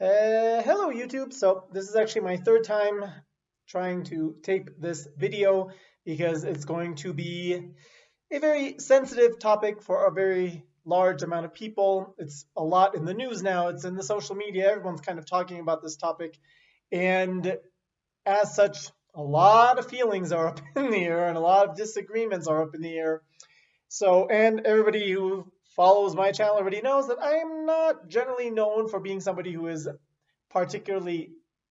Hello YouTube. So this is actually my third time trying to tape this video because it's going to be a very sensitive topic for a very large amount of people. It's a lot in the news now. It's in the social media. Everyone's kind of talking about this topic. And as such, a lot of feelings are up in the air and a lot of disagreements are up in the air. So, and everybody who follows my channel already knows that I am not generally known for being somebody who is particularly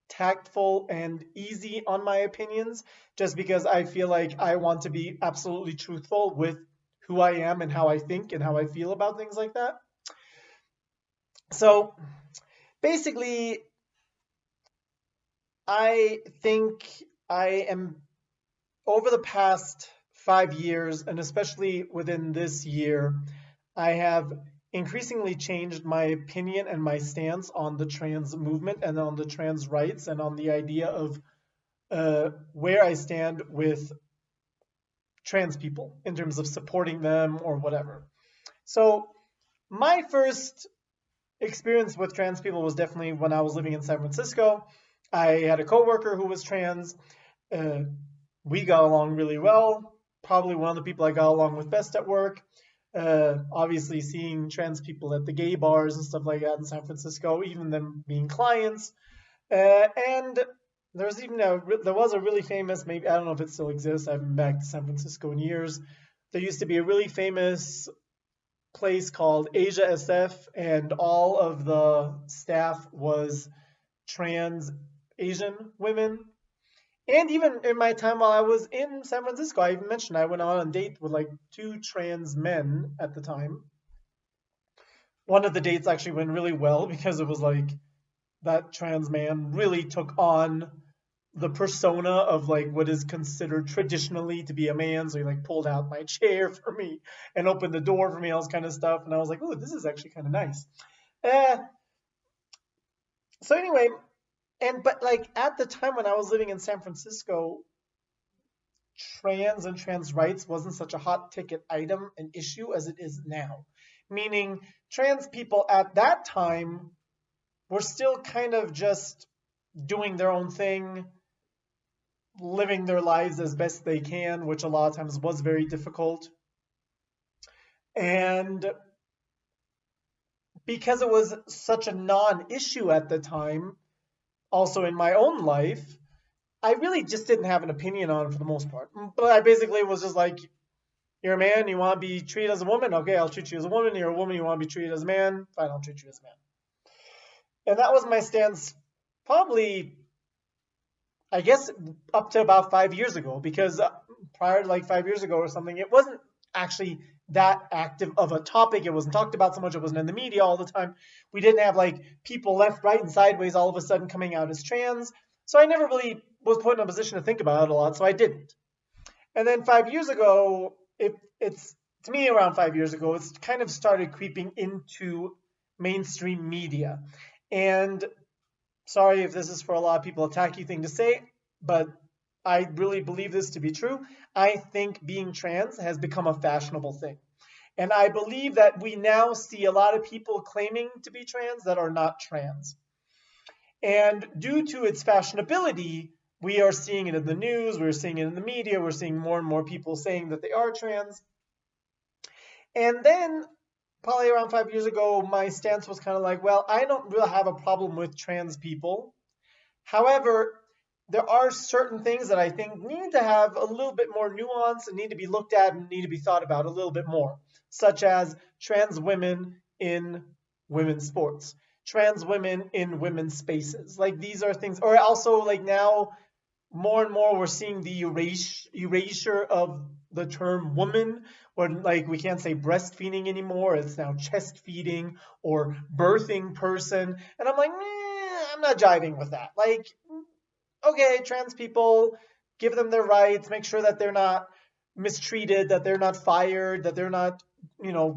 tactful and easy on my opinions, just because I feel like I want to be absolutely truthful with who I am and how I think and how I feel about things like that. So basically, I think I am over the past 5 years, and especially within this year, I have increasingly changed my opinion and my stance on the trans movement and on the trans rights and on the idea of where I stand with trans people in terms of supporting them or whatever. So, my first experience with trans people was definitely when I was living in San Francisco. I had a coworker who was trans. Uh, we got along really well. Probably one of the people I got along with best at work. Obviously, seeing trans people at the gay bars and stuff like that in San Francisco, even them being clients. And there was a really famous, maybe I don't know if it still exists. I haven't been back to San Francisco in years. There used to be a really famous place called Asia SF, and all of the staff was trans Asian women. And even in my time while I was in San Francisco, I even mentioned I went on a date with like two trans men at the time. One of the dates actually went really well because it was like that trans man really took on the persona of like what is considered traditionally to be a man. So he like pulled out my chair for me and opened the door for me, all this kind of stuff. And I was like, oh, this is actually kind of nice. Uh, so anyway, but like at the time when I was living in San Francisco, trans and trans rights wasn't such a hot ticket item, an issue as it is now. Meaning trans people at that time were still kind of just doing their own thing, living their lives as best they can, which a lot of times was very difficult. And because it was such a non-issue at the time, also in my own life, I really just didn't have an opinion on it for the most part. But I basically was just like, you're a man, you want to be treated as a woman? Okay, I'll treat you as a woman. You're a woman, you want to be treated as a man? Fine, I'll treat you as a man. And that was my stance probably, I guess, up to about 5 years ago, because prior to like 5 years ago or something, it wasn't actually that active of a topic. It wasn't talked about so much. It wasn't in the media all the time. We didn't have like people left, right, and sideways all of a sudden coming out as trans. So I never really was put in a position to think about it a lot, so I didn't. And then 5 years ago, it's to me around 5 years ago, it's kind of started creeping into mainstream media. And sorry if this is for a lot of people a tacky thing to say, but I really believe this to be true. I think being trans has become a fashionable thing. And I believe that we now see a lot of people claiming to be trans that are not trans. And due to its fashionability, we are seeing it in the news, we're seeing it in the media, we're seeing more and more people saying that they are trans. And then probably around 5 years ago, my stance was kind of like, well, I don't really have a problem with trans people. However, there are certain things that I think need to have a little bit more nuance and need to be looked at and need to be thought about a little bit more, such as trans women in women's sports, trans women in women's spaces. Like these are things, or also like now more and more we're seeing the erasure of the term woman, or like we can't say breastfeeding anymore, it's now chest feeding or birthing person. And I'm like, I'm not jiving with that. Like, okay, trans people, give them their rights, make sure that they're not mistreated, that they're not fired, that they're not,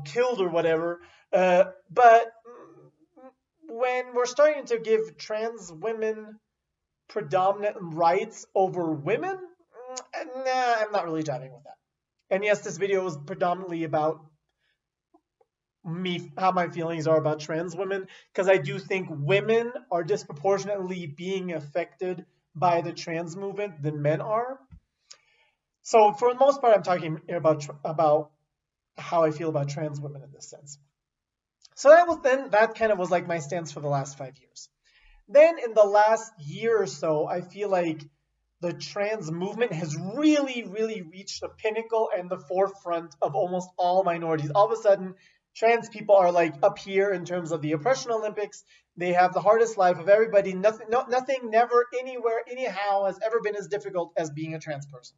killed or whatever. But when we're starting to give trans women predominant rights over women, nah, I'm not really jiving with that. And yes, this video was predominantly about how my feelings are about trans women, because I do think women are disproportionately being affected by the trans movement than men are. So for the most part, I'm talking about how I feel about trans women in this sense. So that kind of was like my stance for the last 5 years. Then in the last year or so, I feel like the trans movement has really, really reached the pinnacle and the forefront of almost all minorities. All of a sudden, trans people are like up here in terms of the oppression Olympics. They have the hardest life of everybody. Nothing, never, anywhere, anyhow has ever been as difficult as being a trans person.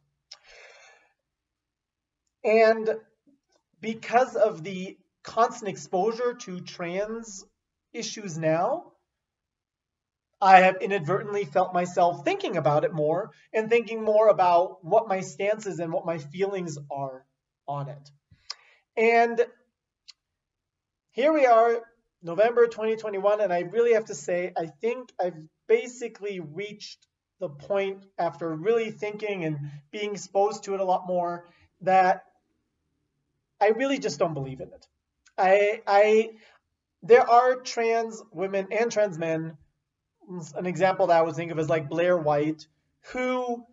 And because of the constant exposure to trans issues now, I have inadvertently felt myself thinking about it more and thinking more about what my stance is and what my feelings are on it. And here we are, November 2021, and I really have to say, I think I've basically reached the point after really thinking and being exposed to it a lot more that I really just don't believe in it. There are trans women and trans men. An example that I would think of is like Blair White, who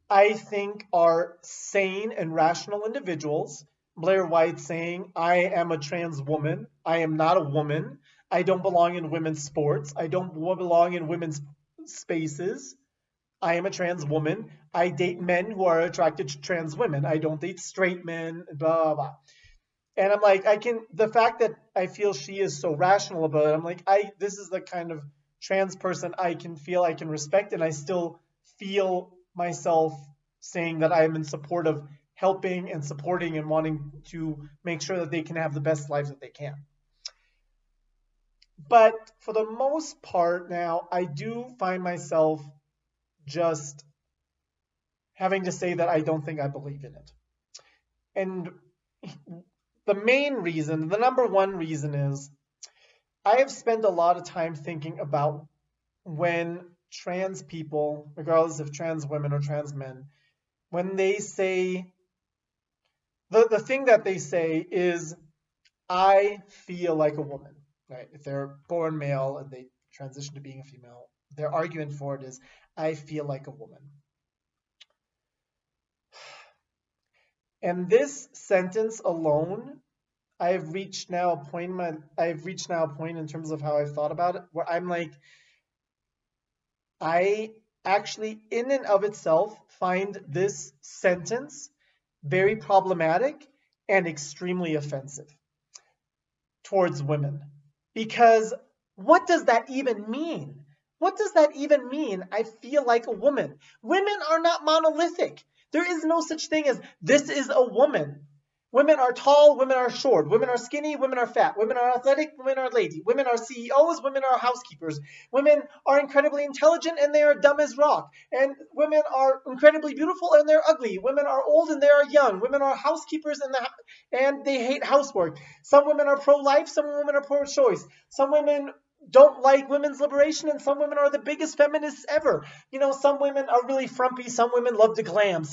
I think are sane and rational individuals. Blair White saying, I am a trans woman. I am not a woman. I don't belong in women's sports. I don't belong in women's spaces. I am a trans woman. I date men who are attracted to trans women. I don't date straight men, blah, blah, blah. And I'm like, the fact that I feel she is so rational about it, I'm like, this is the kind of trans person I can respect, and I still feel myself saying that I am in support of helping and supporting and wanting to make sure that they can have the best lives that they can. But for the most part now, I do find myself just having to say that I don't think I believe in it. And the main reason, the number one reason is I have spent a lot of time thinking about when trans people, regardless of trans women or trans men, when they say, the thing that they say is, I feel like a woman, right? If they're born male and they transition to being a female, their argument for it is, I feel like a woman. And this sentence alone, I've reached now a point in terms of how I've thought about it, where I'm like, I actually, in and of itself, find this sentence very problematic and extremely offensive towards women. Because what does that even mean? What does that even mean? I feel like a woman. Women are not monolithic. There is no such thing as this is a woman. Women are tall, women are short, women are skinny, women are fat, women are athletic, women are lazy, women are CEOs, women are housekeepers, women are incredibly intelligent and they are dumb as rock, and women are incredibly beautiful and they're ugly, women are old and they are young, women are housekeepers and they hate housework. Some women are pro-life, some women are pro-choice, some women don't like women's liberation, and some women are the biggest feminists ever. Some women are really frumpy, some women love to glam,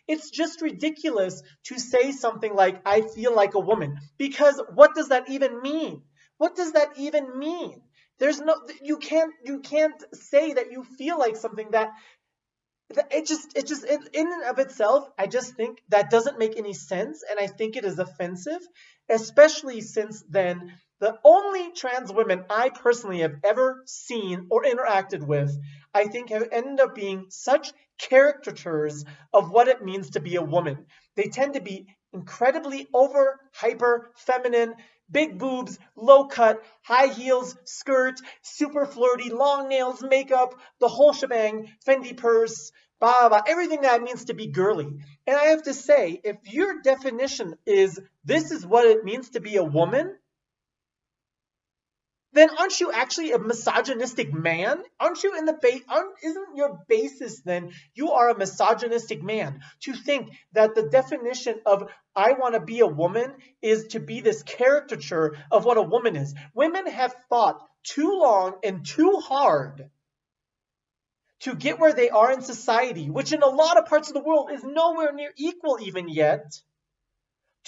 it's just ridiculous to say something like, I feel like a woman, because what does that even mean? What does that even mean? You can't say that you feel like something that in and of itself, I just think that doesn't make any sense, and I think it is offensive, especially since then the only trans women I personally have ever seen or interacted with, I think, have ended up being such caricatures of what it means to be a woman. They tend to be incredibly hyper feminine, big boobs, low cut, high heels, skirt, super flirty, long nails, makeup, the whole shebang, Fendi purse, blah, blah, everything that means to be girly. And I have to say, if your definition is this is what it means to be a woman, then aren't you actually a misogynistic man? Aren't you isn't your basis then you are a misogynistic man to think that the definition of I want to be a woman is to be this caricature of what a woman is? Women have fought too long and too hard to get where they are in society, which in a lot of parts of the world is nowhere near equal even yet,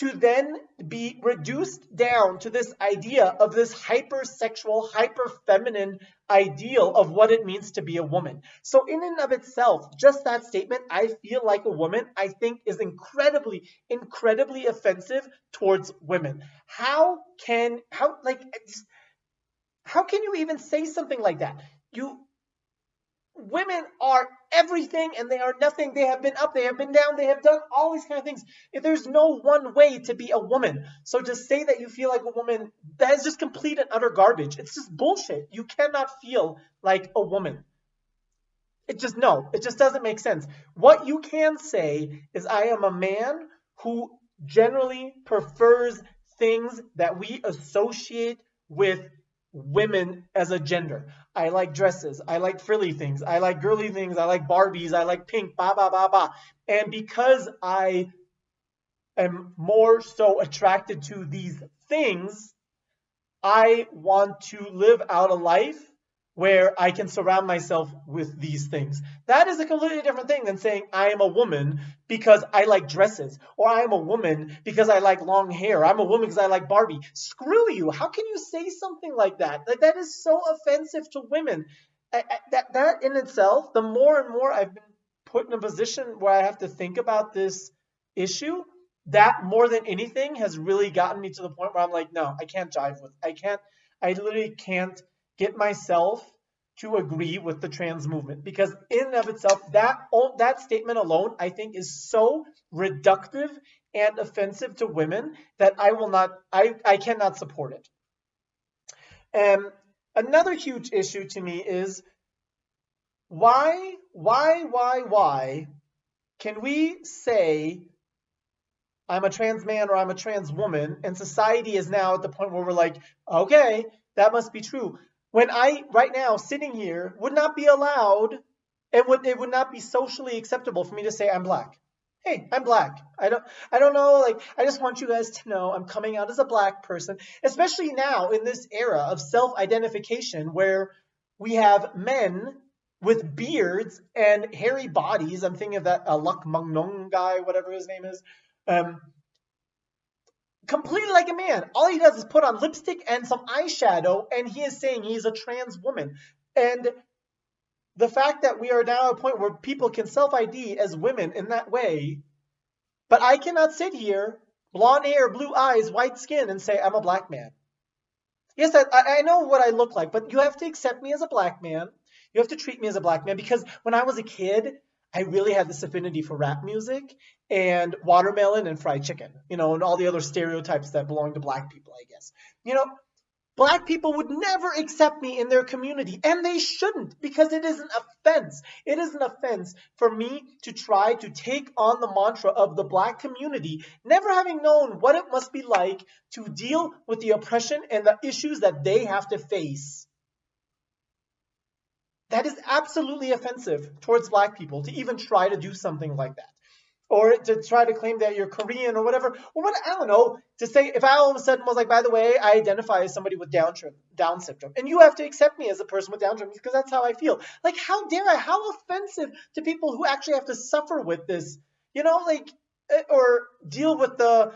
to then be reduced down to this idea of this hypersexual, hyper-feminine ideal of what it means to be a woman. So in and of itself, just that statement, I feel like a woman, I think is incredibly, incredibly offensive towards women. How can you even say something like that? Women are everything and they are nothing. They have been up, they have been down, they have done all these kind of things. If there's no one way to be a woman. So to say that you feel like a woman, that is just complete and utter garbage. It's just bullshit. You cannot feel like a woman. It just doesn't make sense. What you can say is I am a man who generally prefers things that we associate with women as a gender. I like dresses. I like frilly things. I like girly things. I like Barbies. I like pink, ba ba ba ba. And because I am more so attracted to these things, I want to live out a life where I can surround myself with these things. That is a completely different thing than saying I am a woman because I like dresses, or I am a woman because I like long hair. I'm a woman because I like Barbie. Screw you. How can you say something like that? Like, that is so offensive to women. That in itself, the more and more I've been put in a position where I have to think about this issue, that more than anything has really gotten me to the point where I'm like, no, I can't jive with. I literally can't get myself to agree with the trans movement, because in and of itself, that statement alone, I think, is so reductive and offensive to women that I cannot support it. And another huge issue to me is why can we say I'm a trans man or I'm a trans woman, and society is now at the point where we're like, okay, that must be true. When I, right now, sitting here, would not be allowed, it would not be socially acceptable for me to say I'm black. Hey, I'm black. I don't know, like, I just want you guys to know I'm coming out as a black person, especially now in this era of self-identification where we have men with beards and hairy bodies. I'm thinking of that Luk Mung Nung guy, whatever his name is. Completely like a man. All he does is put on lipstick and some eyeshadow, and he is saying he's a trans woman. And the fact that we are now at a point where people can self-ID as women in that way, but I cannot sit here, blonde hair, blue eyes, white skin, and say I'm a black man. Yes, I know what I look like, but you have to accept me as a black man. You have to treat me as a black man, because when I was a kid, I really had this affinity for rap music and watermelon and fried chicken, and all the other stereotypes that belong to black people, I guess. Black people would never accept me in their community, and they shouldn't, because it is an offense. It is an offense for me to try to take on the mantra of the black community, never having known what it must be like to deal with the oppression and the issues that they have to face. That is absolutely offensive towards black people to even try to do something like that. Or to try to claim that you're Korean or whatever. Or what, I don't know, to say, if I all of a sudden was like, by the way, I identify as somebody with Down syndrome, and you have to accept me as a person with Down syndrome because that's how I feel. Like, how dare I? How offensive to people who actually have to suffer with this, or deal with the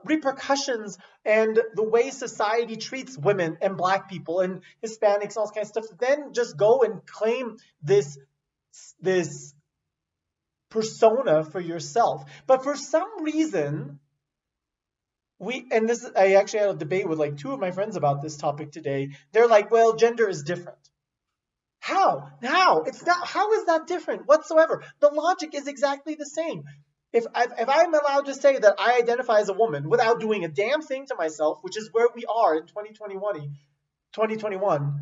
repercussions and the way society treats women and black people and Hispanics and all this kind of stuff, then just go and claim this persona for yourself. But for some reason, I actually had a debate with like two of my friends about this topic today. They're like, well, gender is different. How? It's not. How is that different whatsoever? The logic is exactly the same. If I'm allowed to say that I identify as a woman without doing a damn thing to myself, which is where we are in 2021,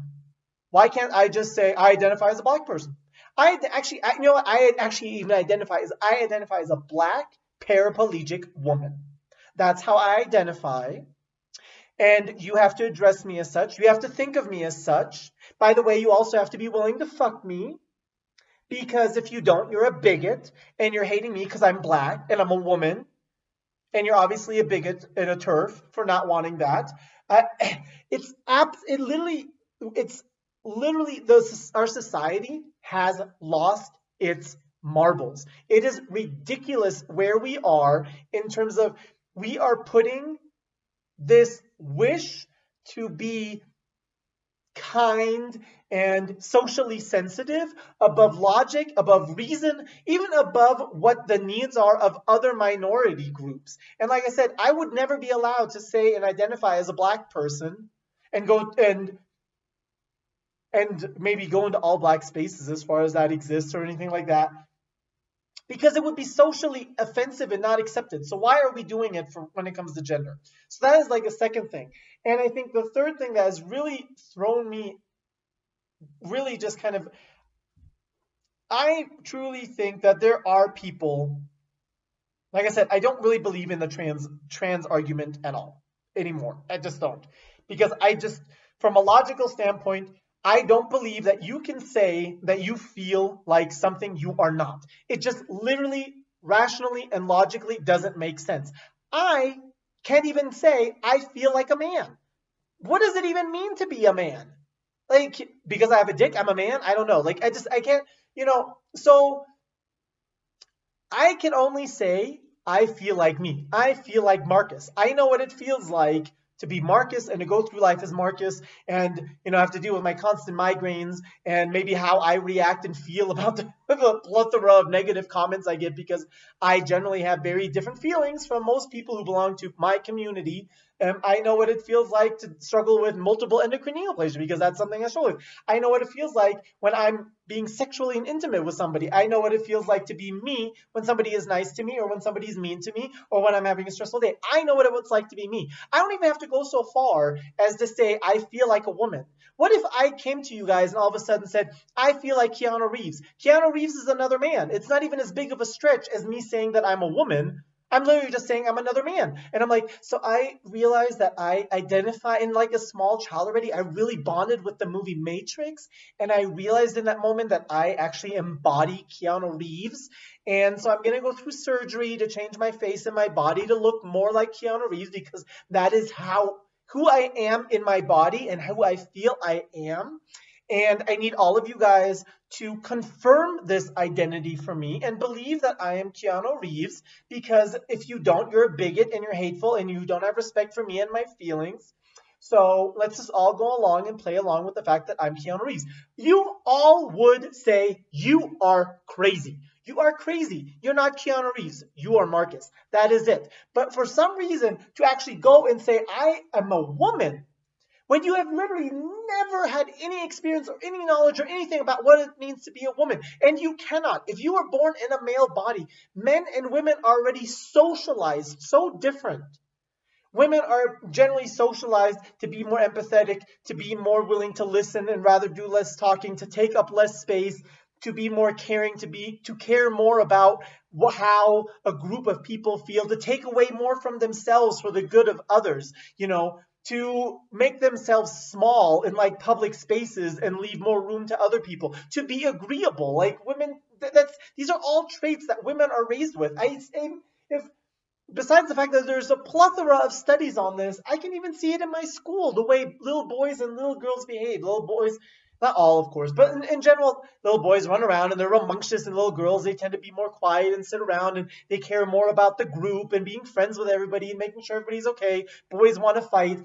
why can't I just say I identify as a black person? I actually identify as a black paraplegic woman. That's how I identify. And you have to address me as such. You have to think of me as such. By the way, you also have to be willing to fuck me. Because if you don't, you're a bigot, and you're hating me because I'm black and I'm a woman, and you're obviously a bigot and a TERF for not wanting that. Our society has lost its marbles. It is ridiculous where we are in terms of we are putting this wish to be kind and socially sensitive above logic, above reason, even above what the needs are of other minority groups. And like I said, I would never be allowed to say and identify as a black person and go and maybe go into all black spaces as far as that exists or anything like that, because it would be socially offensive and not accepted. So why are we doing it for when it comes to gender? So that is like a second thing. And I think the third thing that has really thrown me really just kind of, I truly think that there are people, like I said, I don't really believe in the trans argument at all anymore. I just don't. Because from a logical standpoint, I don't believe that you can say that you feel like something you are not. It just literally, rationally, and logically doesn't make sense. I can't even say I feel like a man. What does it even mean to be a man? Like, because I have a dick, I'm a man? I don't know. Like, I can't, so I can only say I feel like me. I feel like Marcus. I know what it feels like to be Marcus and to go through life as Marcus and, have to deal with my constant migraines and maybe how I react and feel about the plethora of negative comments I get, because I generally have very different feelings from most people who belong to my community. I know what it feels like to struggle with multiple endocrine neoplasia, because that's something I struggle with. I know what it feels like when I'm being sexually and intimate with somebody. I know what it feels like to be me when somebody is nice to me or when somebody's mean to me or when I'm having a stressful day. I know what it's like to be me. I don't even have to go so far as to say I feel like a woman. What if I came to you guys and all of a sudden said, I feel like Keanu Reeves? Keanu Reeves is another man. It's not even as big of a stretch as me saying that I'm a woman. I'm literally just saying I'm another man. And I'm like, so I realized that I identify in like a small child already. I really bonded with the movie Matrix. And I realized in that moment that I actually embody Keanu Reeves. And so I'm going to go through surgery to change my face and my body to look more like Keanu Reeves, because that is who I am in my body and who I feel I am. And I need all of you guys to confirm this identity for me and believe that I am Keanu Reeves, because if you don't, you're a bigot and you're hateful and you don't have respect for me and my feelings. So let's just all go along and play along with the fact that I'm Keanu Reeves. You all would say you are crazy. You are crazy. You're not Keanu Reeves. You are Marcus. That is it. But for some reason, to actually go and say I am a woman, when you have literally never had any experience or any knowledge or anything about what it means to be a woman. And you cannot. If you were born in a male body, men and women are already socialized so different. Women are generally socialized to be more empathetic, to be more willing to listen and rather do less talking, to take up less space, to be more caring, to care more about how a group of people feel, to take away more from themselves for the good of others, to make themselves small in like public spaces and leave more room to other people, to be agreeable. Like women, these are all traits that women are raised with. I say, if besides the fact that there's a plethora of studies on this, I can even see it in my school, the way little boys and little girls behave. Little boys, not all, of course, but in general, little boys run around and they're rambunctious, and little girls, they tend to be more quiet and sit around, and they care more about the group and being friends with everybody and making sure everybody's okay. Boys want to fight.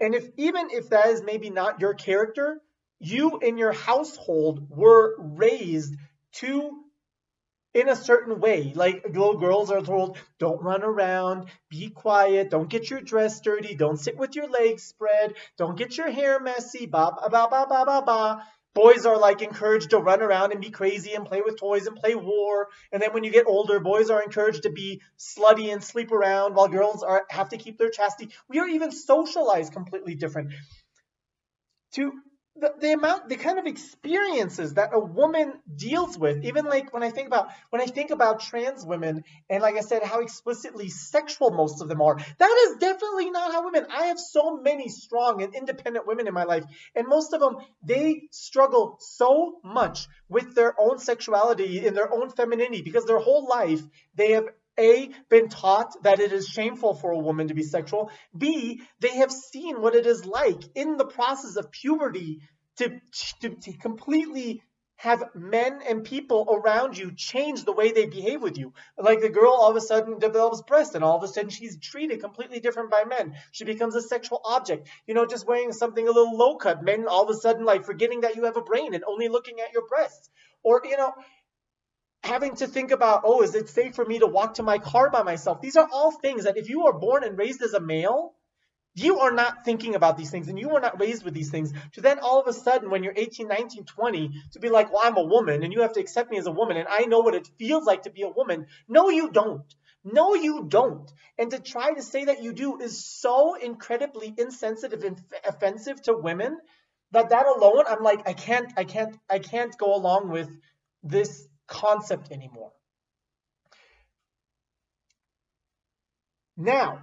And even if that is maybe not your character, you in your household were raised to in a certain way. Like little girls are told, don't run around, be quiet, don't get your dress dirty, don't sit with your legs spread, don't get your hair messy, ba ba ba ba ba ba ba. Boys are like encouraged to run around and be crazy and play with toys and play war. And then when you get older, boys are encouraged to be slutty and sleep around, while girls have to keep their chastity. We are even socialized completely different. To the kind of experiences that a woman deals with, even like when I think about trans women, and like I said, how explicitly sexual most of them are, that is definitely not how women. I have so many strong and independent women in my life, and most of them, they struggle so much with their own sexuality and their own femininity, because their whole life they have been taught that it is shameful for a woman to be sexual. B, they have seen what it is like in the process of puberty to completely have men and people around you change the way they behave with you. Like the girl all of a sudden develops breasts and all of a sudden she's treated completely different by men. She becomes a sexual object. Just wearing something a little low cut. Men all of a sudden like forgetting that you have a brain and only looking at your breasts. Or, having to think about, oh, is it safe for me to walk to my car by myself? These are all things that if you are born and raised as a male, you are not thinking about these things and you are not raised with these things. To then all of a sudden, when you're 18, 19, 20, to be like, well, I'm a woman and you have to accept me as a woman and I know what it feels like to be a woman. No, you don't. No, you don't. And to try to say that you do is so incredibly insensitive and offensive to women that alone, I'm like, I can't go along with this concept anymore. Now,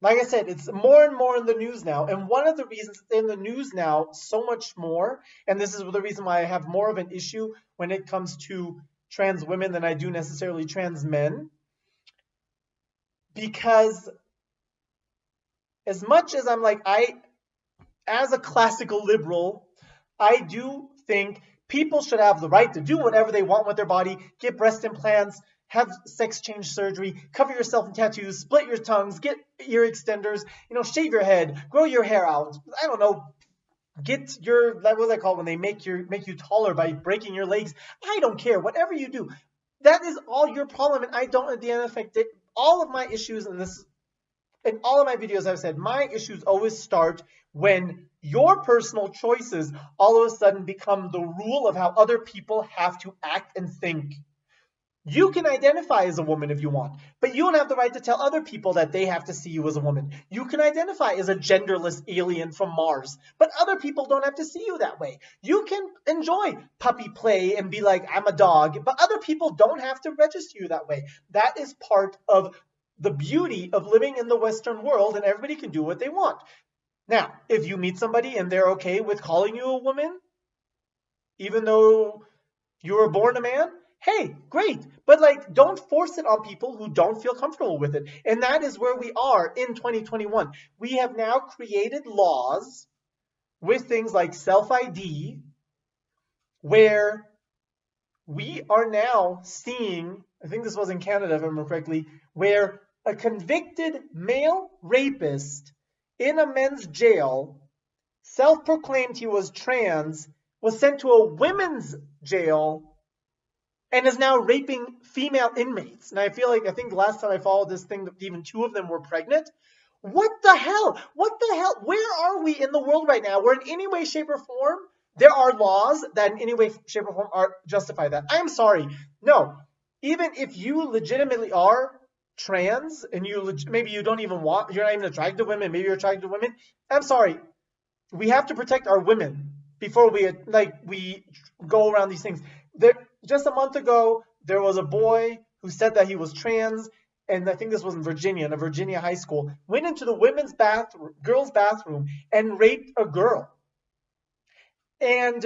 like I said, it's more and more in the news now. And one of the reasons it's in the news now so much more, and this is the reason why I have more of an issue when it comes to trans women than I do necessarily trans men, because as much as I'm like, as a classical liberal, I do think people should have the right to do whatever they want with their body, get breast implants, have sex change surgery, cover yourself in tattoos, split your tongues, get ear extenders, shave your head, grow your hair out. I don't know, get your, what was that called when they make you taller by breaking your legs? I don't care. Whatever you do, that is all your problem, and I don't at the end affect it. All of my issues in all of my videos, I've said my issues always start when your personal choices all of a sudden become the rule of how other people have to act and think. You can identify as a woman if you want, but you don't have the right to tell other people that they have to see you as a woman. You can identify as a genderless alien from Mars, but other people don't have to see you that way. You can enjoy puppy play and be like, I'm a dog, but other people don't have to register you that way. That is part of the beauty of living in the Western world, and everybody can do what they want. Now, if you meet somebody and they're okay with calling you a woman, even though you were born a man, hey, great. But don't force it on people who don't feel comfortable with it. And that is where we are in 2021. We have now created laws with things like self-ID, where we are now seeing, I think this was in Canada, if I remember correctly, where a convicted male rapist in a men's jail, self-proclaimed he was trans, was sent to a women's jail and is now raping female inmates. And I think the last time I followed this thing, even 2 of them were pregnant. What the hell? What the hell? Where are we in the world right now where in any way, shape, or form there are laws that in any way, shape, or form justify that? I'm sorry. No. Even if you legitimately are trans and maybe you don't even want, you're not even attracted to women, maybe you're attracted to women, I'm sorry. We have to protect our women before we go around these things. Just a month ago, there was a boy who said that he was trans, and I think this was in Virginia, in a Virginia high school, went into the girls' bathroom and raped a girl. And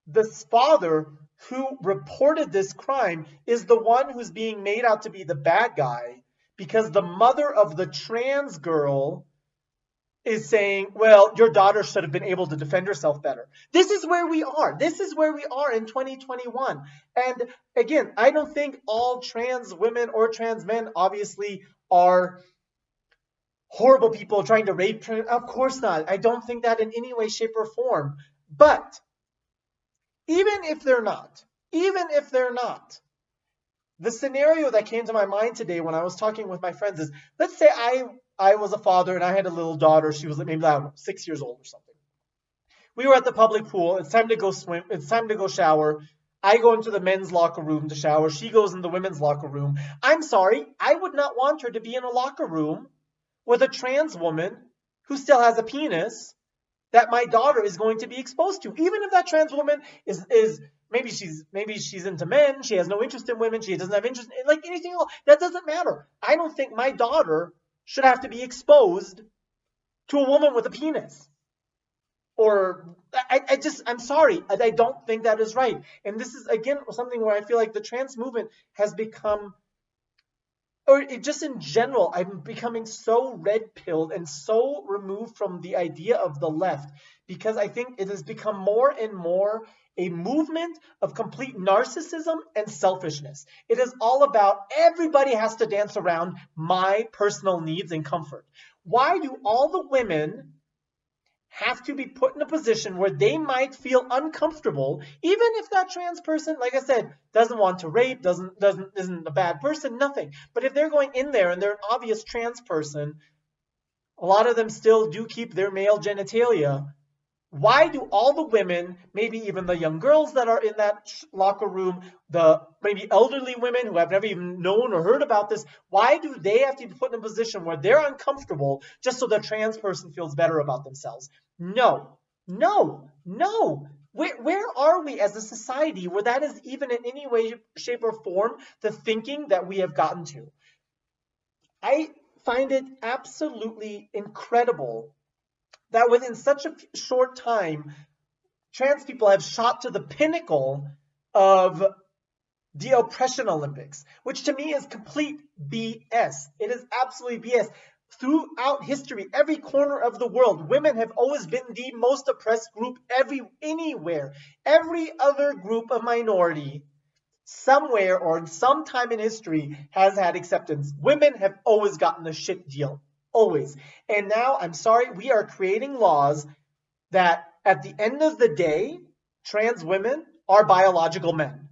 this father who reported this crime is the one who's being made out to be the bad guy, because the mother of the trans girl is saying, well, your daughter should have been able to defend herself better. This is where we are. This is where we are in 2021. And again, I don't think all trans women or trans men obviously are horrible people trying to rape. Of course not. I don't think that in any way, shape, or form. But even if they're not, the scenario that came to my mind today when I was talking with my friends is, let's say I was a father and I had a little daughter. She was maybe, I don't know, 6 years old or something. We were at the public pool. It's time to go swim. It's time to go shower. I go into the men's locker room to shower. She goes in the women's locker room. I'm sorry. I would not want her to be in a locker room with a trans woman who still has a penis that my daughter is going to be exposed to. Even if that trans woman is maybe she's into men, she has no interest in women, she doesn't have interest in anything else. That doesn't matter. I don't think my daughter should have to be exposed to a woman with a penis. Or I'm sorry, I don't think that is right. And this is again something where I feel like the trans movement has become or just in general, I'm becoming so red pilled and so removed from the idea of the left because I think it has become more and more a movement of complete narcissism and selfishness. It is all about everybody has to dance around my personal needs and comfort. Why do all the women have to be put in a position where they might feel uncomfortable, even if that trans person, like I said, doesn't want to rape, isn't a bad person, nothing. But if they're going in there and they're an obvious trans person, a lot of them still do keep their male genitalia. Why do all the women, maybe even the young girls that are in that locker room, the maybe elderly women who have never even known or heard about this, why do they have to be put in a position where they're uncomfortable just so the trans person feels better about themselves? No, no, no. Where are we as a society where that is even in any way, shape, or form the thinking that we have gotten to? I find it absolutely incredible that within such a short time, trans people have shot to the pinnacle of the oppression Olympics, which to me is complete BS. It is absolutely BS. Throughout history, every corner of the world, women have always been the most oppressed group anywhere. Every other group of minority, somewhere or sometime in history, has had acceptance. Women have always gotten the shit deal. Always. And now, I'm sorry, we are creating laws that at the end of the day, trans women are biological men.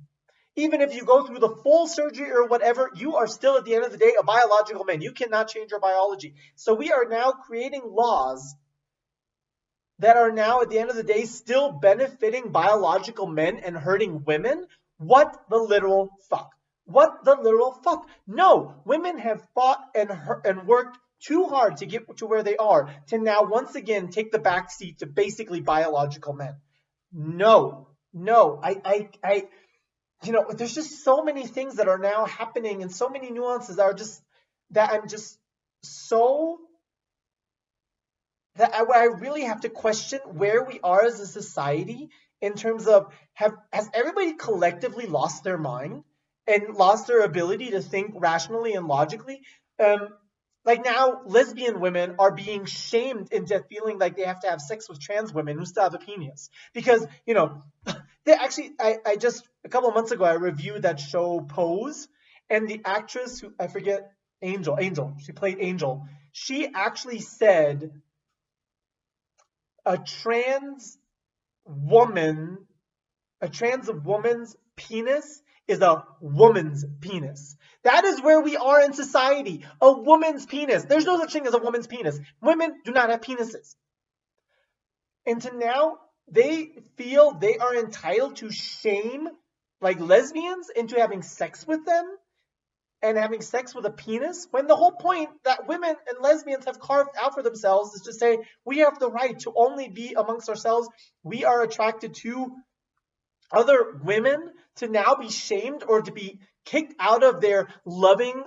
Even if you go through the full surgery or whatever, you are still at the end of the day a biological man. You cannot change your biology. So we are now creating laws that are now at the end of the day still benefiting biological men and hurting women. What the literal fuck? What the literal fuck? No, women have fought and worked too hard to get to where they are to now once again take the back seat to basically biological men. No, no, there's just so many things that are now happening and so many nuances that are just that I'm just so that I really have to question where we are as a society in terms of has everybody collectively lost their mind and lost their ability to think rationally and logically? Like now, lesbian women are being shamed into feeling like they have to have sex with trans women who still have a penis because they actually I just a couple of months ago I reviewed that show Pose, and the actress who I forget Angel, she played Angel. She actually said a trans woman, a trans woman's penis is a woman's penis. That is where we are in society. A woman's penis. There's no such thing as a woman's penis. Women do not have penises. And to now, they feel they are entitled to shame like lesbians into having sex with them and having sex with a penis, when the whole point that women and lesbians have carved out for themselves is to say we have the right to only be amongst ourselves. We are attracted to other women. To now be shamed or to be kicked out of their loving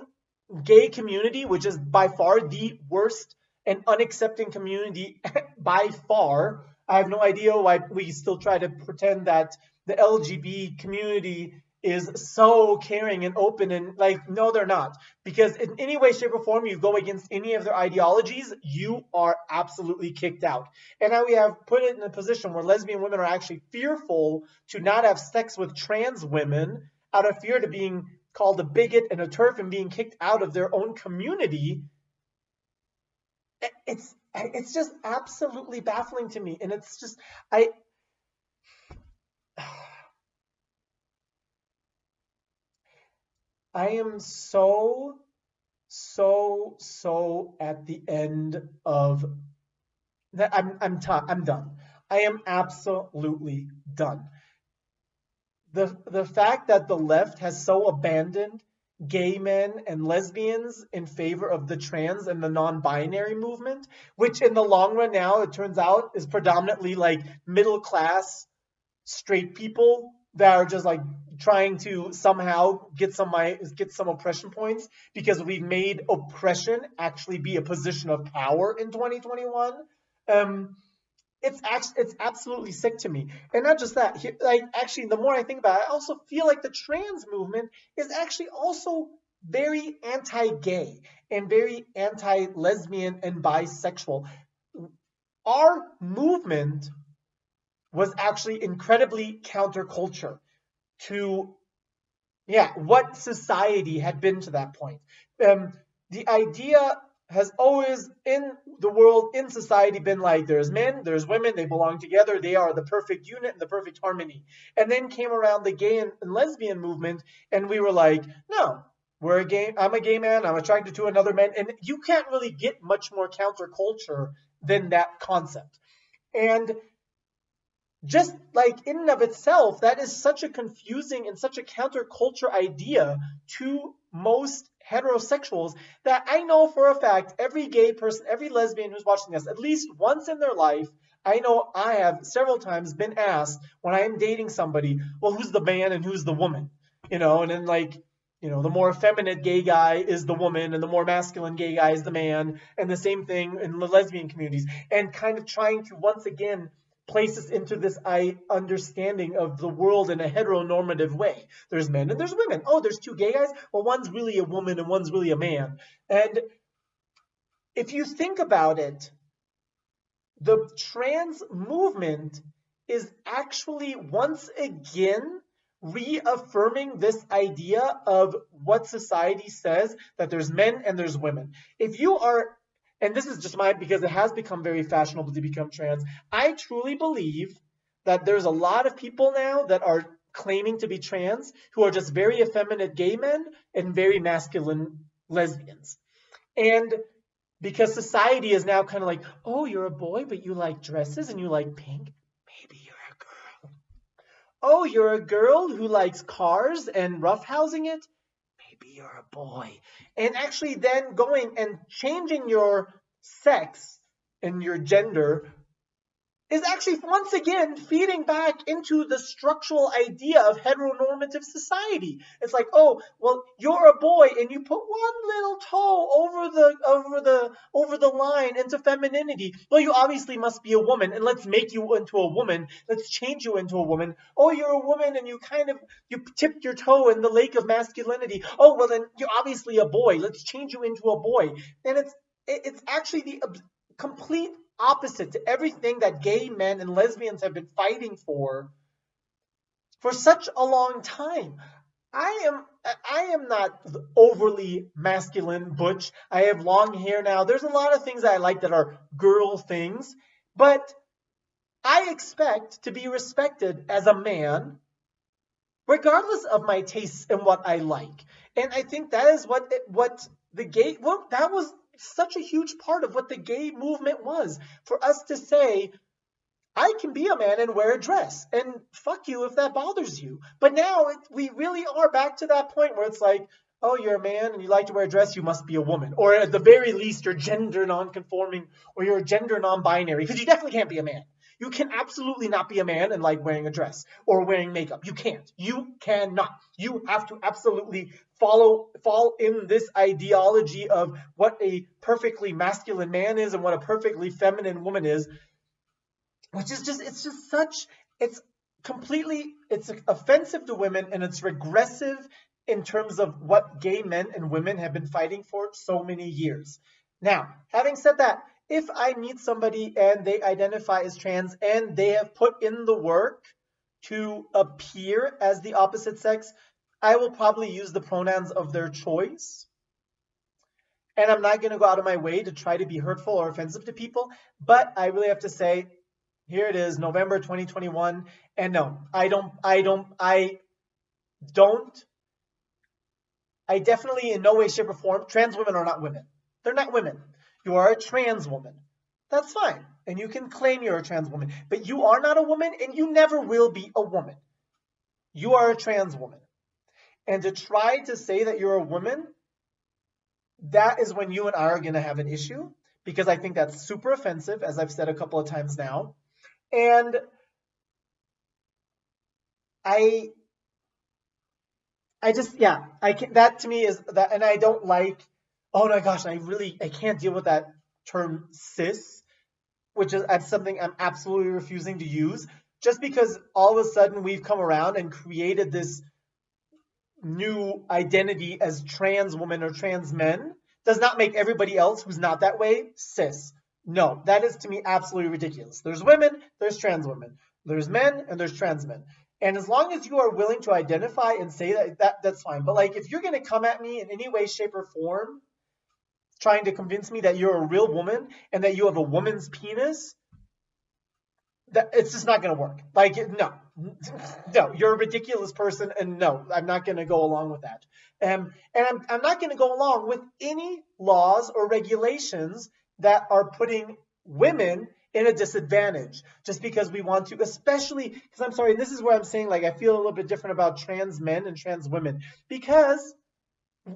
gay community, which is by far the worst and unaccepting community by far. I have no idea why we still try to pretend that the LGBT community is so caring and open, and like, no, they're not. Because in any way, shape, or form you go against any of their ideologies, you are absolutely kicked out. And now we have put it in a position where lesbian women are actually fearful to not have sex with trans women out of fear to being called a bigot and a TERF and being kicked out of their own community. It's just absolutely baffling to me. And it's just I am so at the end of that. I'm done. I am absolutely done. The fact that the left has so abandoned gay men and lesbians in favor of the trans and the non-binary movement, which in the long run now it turns out is predominantly like middle class straight people that are just like trying to somehow get some oppression points because we've made oppression actually be a position of power in 2021. It's absolutely sick to me. And not just that, like actually the more I think about it, I also feel like the trans movement is actually also very anti-gay and very anti-lesbian and bisexual. Our movement was actually incredibly counterculture to what society had been to that point. Um, the idea has always in the world, in society, been like there's men, there's women, they belong together, they are the perfect unit and the perfect harmony. And then came around the gay and lesbian movement, and we were like, no, I'm a gay man, I'm attracted to another man, and you can't really get much more counterculture than that concept. And just like in and of itself, that is such a confusing and such a counterculture idea to most heterosexuals that I know for a fact every gay person, every lesbian who's watching this, at least once in their life, I know I have several times been asked when I am dating somebody, well, who's the man and who's the woman? And then the more effeminate gay guy is the woman and the more masculine gay guy is the man, and the same thing in the lesbian communities, and kind of trying to once again place us into this understanding of the world in a heteronormative way. There's men and there's women. Oh, there's two gay guys? Well, one's really a woman and one's really a man. And if you think about it, the trans movement is actually once again reaffirming this idea of what society says, that there's men and there's women. If you are, and this is just because it has become very fashionable to become trans, I truly believe that there's a lot of people now that are claiming to be trans who are just very effeminate gay men and very masculine lesbians. And because society is now kind of like, oh, you're a boy, but you like dresses and you like pink. Maybe you're a girl. Oh, you're a girl who likes cars and roughhousing it. Maybe you're a boy. And actually then going and changing your sex and your gender is actually once again feeding back into the structural idea of heteronormative society. It's like, oh, well, you're a boy and you put one little toe over the line into femininity. Well, you obviously must be a woman, and let's make you into a woman. Let's change you into a woman. Oh, you're a woman and you tipped your toe in the lake of masculinity. Oh, well, then you're obviously a boy. Let's change you into a boy. And it's actually the complete opposite to everything that gay men and lesbians have been fighting for such a long time. I am not overly masculine, butch. I have long hair now. There's a lot of things that I like that are girl things, but I expect to be respected as a man regardless of my tastes and what I like. And I think that is what that was such a huge part of what the gay movement was, for us to say, I can be a man and wear a dress, and fuck you if that bothers you. But now we really are back to that point where it's like, oh, you're a man and you like to wear a dress, you must be a woman. Or at the very least, you're gender non-conforming, or you're gender non-binary, because you definitely can't be a man. You can absolutely not be a man and like wearing a dress or wearing makeup. You can't. You cannot. You have to absolutely fall in this ideology of what a perfectly masculine man is and what a perfectly feminine woman is, which is it's offensive to women, and it's regressive in terms of what gay men and women have been fighting for so many years. Now, having said that, if I meet somebody and they identify as trans and they have put in the work to appear as the opposite sex, I will probably use the pronouns of their choice. And I'm not going to go out of my way to try to be hurtful or offensive to people, but I really have to say, here it is, November 2021, and no, I definitely in no way, shape, or form, trans women are not women. They're not women. You are a trans woman. That's fine. And you can claim you're a trans woman. But you are not a woman, and you never will be a woman. You are a trans woman. And to try to say that you're a woman, that is when you and I are going to have an issue, because I think that's super offensive, as I've said a couple of times now. And that to me is that, and I don't like, oh my gosh, I can't deal with that term cis, which is something I'm absolutely refusing to use, just because all of a sudden we've come around and created this new identity as trans women or trans men does not make everybody else who's not that way cis. No, that is to me absolutely ridiculous. There's women, there's trans women. There's men and there's trans men. And as long as you are willing to identify and say that's fine. But like if you're gonna come at me in any way, shape, or form, trying to convince me that you're a real woman and that you have a woman's penis, that it's just not going to work. Like, no, no, you're a ridiculous person, and no, I'm not going to go along with that. And I'm not going to go along with any laws or regulations that are putting women in a disadvantage just because we want to, especially because I'm sorry, and this is where I'm saying like I feel a little bit different about trans men and trans women, because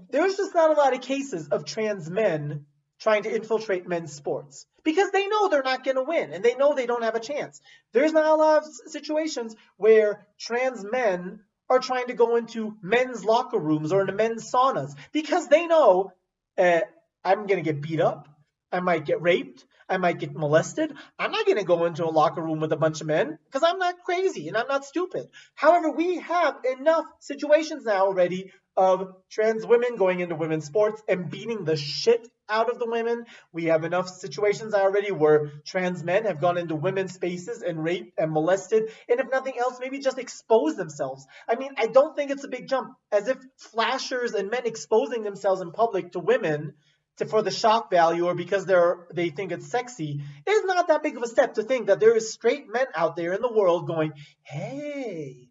there's just not a lot of cases of trans men trying to infiltrate men's sports because they know they're not going to win and they know they don't have a chance. There's not a lot of situations where trans men are trying to go into men's locker rooms or into men's saunas because they know I'm going to get beat up. I might get raped. I might get molested. I'm not going to go into a locker room with a bunch of men because I'm not crazy and I'm not stupid. However, we have enough situations now already of trans women going into women's sports and beating the shit out of the women. We have enough situations already where trans men have gone into women's spaces and raped and molested, and if nothing else, maybe just expose themselves. I mean, I don't think it's a big jump, as if flashers and men exposing themselves in public to women for the shock value or because they think it's sexy is not that big of a step to think that there is straight men out there in the world going, hey,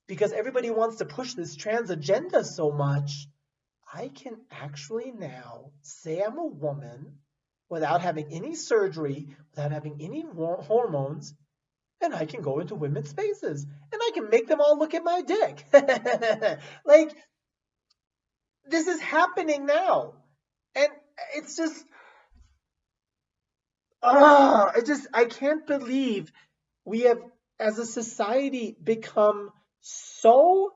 because everybody wants to push this trans agenda so much, I can actually now say I'm a woman without having any surgery, without having any hormones, and I can go into women's spaces and I can make them all look at my dick. Like, this is happening now. And it's just, I can't believe we have, as a society, become so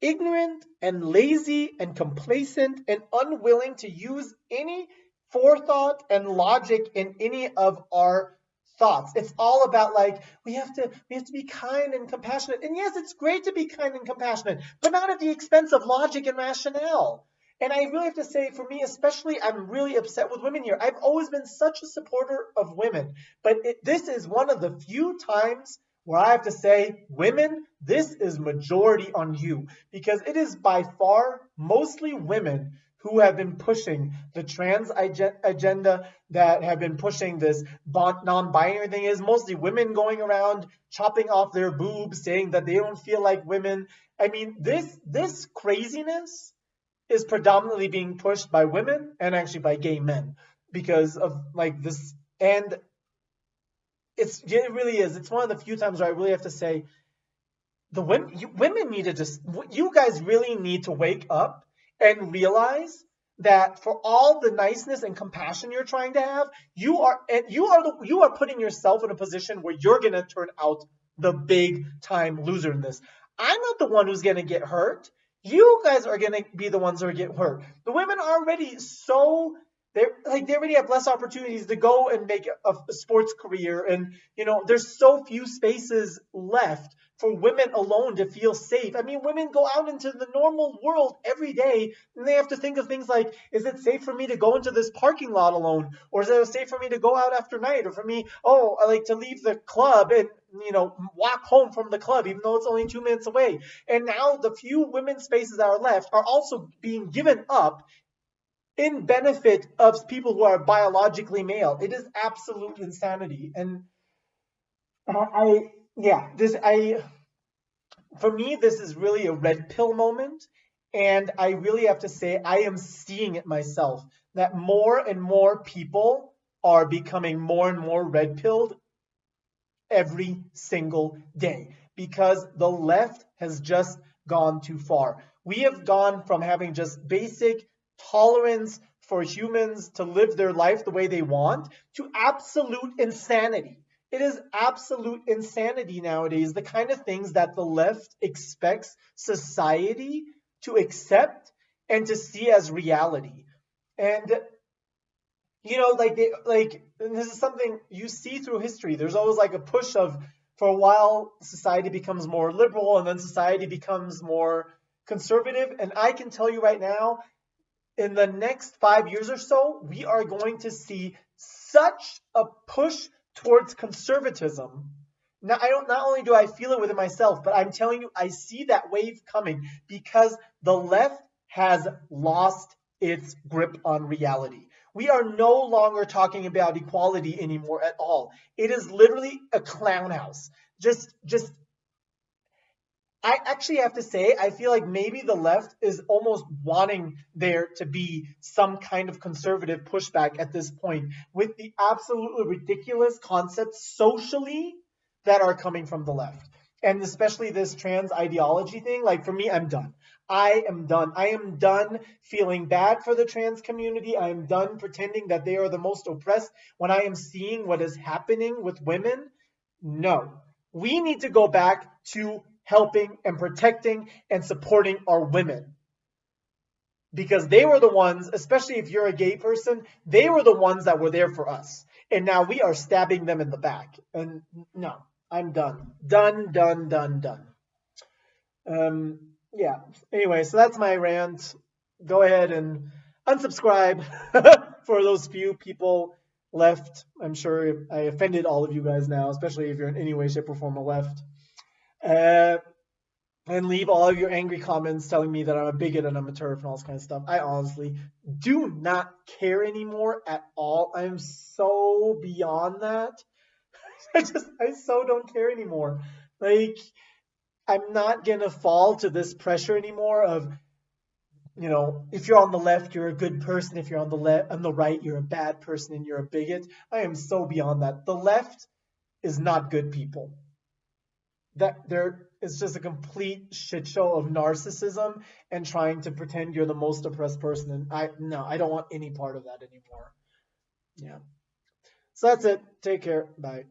ignorant and lazy and complacent and unwilling to use any forethought and logic in any of our thoughts. It's all about like we have to be kind and compassionate. And yes, it's great to be kind and compassionate, but not at the expense of logic and rationale. And I really have to say, for me especially, I'm really upset with women here. I've always been such a supporter of women, but this is one of the few times where I have to say, women, this is majority on you, because it is by far mostly women who have been pushing the trans agenda, that have been pushing this non-binary thing. Is mostly women going around chopping off their boobs, saying that they don't feel like women. I mean, this craziness is predominantly being pushed by women and actually by gay men because of like this. And it really is. It's one of the few times where I really have to say, the women need to just, you guys really need to wake up and realize that for all the niceness and compassion you're trying to have, you are putting yourself in a position where you're gonna turn out the big time loser in this. I'm not the one who's gonna get hurt. You guys are gonna be the ones who get hurt. The women are already so they already have less opportunities to go and make a sports career, and there's so few spaces left for women alone to feel safe. I mean, women go out into the normal world every day and they have to think of things like, is it safe for me to go into this parking lot alone? Or is it safe for me to go out after night? Or for me, I like to leave the club and, walk home from the club, even though it's only 2 minutes away. And now the few women's spaces that are left are also being given up in benefit of people who are biologically male. It is absolute insanity. And for me, this is really a red pill moment. And I really have to say, I am seeing it myself, that more and more people are becoming more and more red pilled every single day because the left has just gone too far. We have gone from having just basic tolerance for humans to live their life the way they want to absolute insanity. It is absolute insanity nowadays, the kind of things that the left expects society to accept and to see as reality. And and this is something you see through history. There's always like a push of, for a while, society becomes more liberal, and then society becomes more conservative, and I can tell you right now, in the next 5 years or so, we are going to see such a push towards conservatism. Now, I don't. Not only do I feel it within myself, but I'm telling you, I see that wave coming because the left has lost its grip on reality. We are no longer talking about equality anymore at all. It is literally a clown house. Just I actually have to say, I feel like maybe the left is almost wanting there to be some kind of conservative pushback at this point with the absolutely ridiculous concepts socially that are coming from the left. And especially this trans ideology thing. Like, for me, I'm done. I am done. I am done feeling bad for the trans community. I am done pretending that they are the most oppressed when I am seeing what is happening with women. No, we need to go back to helping and protecting and supporting our women, because they were the ones, especially if you're a gay person, they were the ones that were there for us. And now we are stabbing them in the back. And no, I'm done. Done. Yeah. Anyway, so that's my rant. Go ahead and unsubscribe for those few people left. I'm sure I offended all of you guys now, especially if you're in any way, shape, or form a left. And leave all of your angry comments telling me that I'm a bigot and I'm a TERF and all this kind of stuff. I honestly do not care anymore at all. I'm so beyond that. I so don't care anymore. Like, I'm not gonna fall to this pressure anymore of, if you're on the left, you're a good person. If you're on the right, you're a bad person and you're a bigot. I am so beyond that. The left is not good people. It's just a complete shit show of narcissism and trying to pretend you're the most oppressed person. And I don't want any part of that anymore. Yeah. So that's it. Take care. Bye.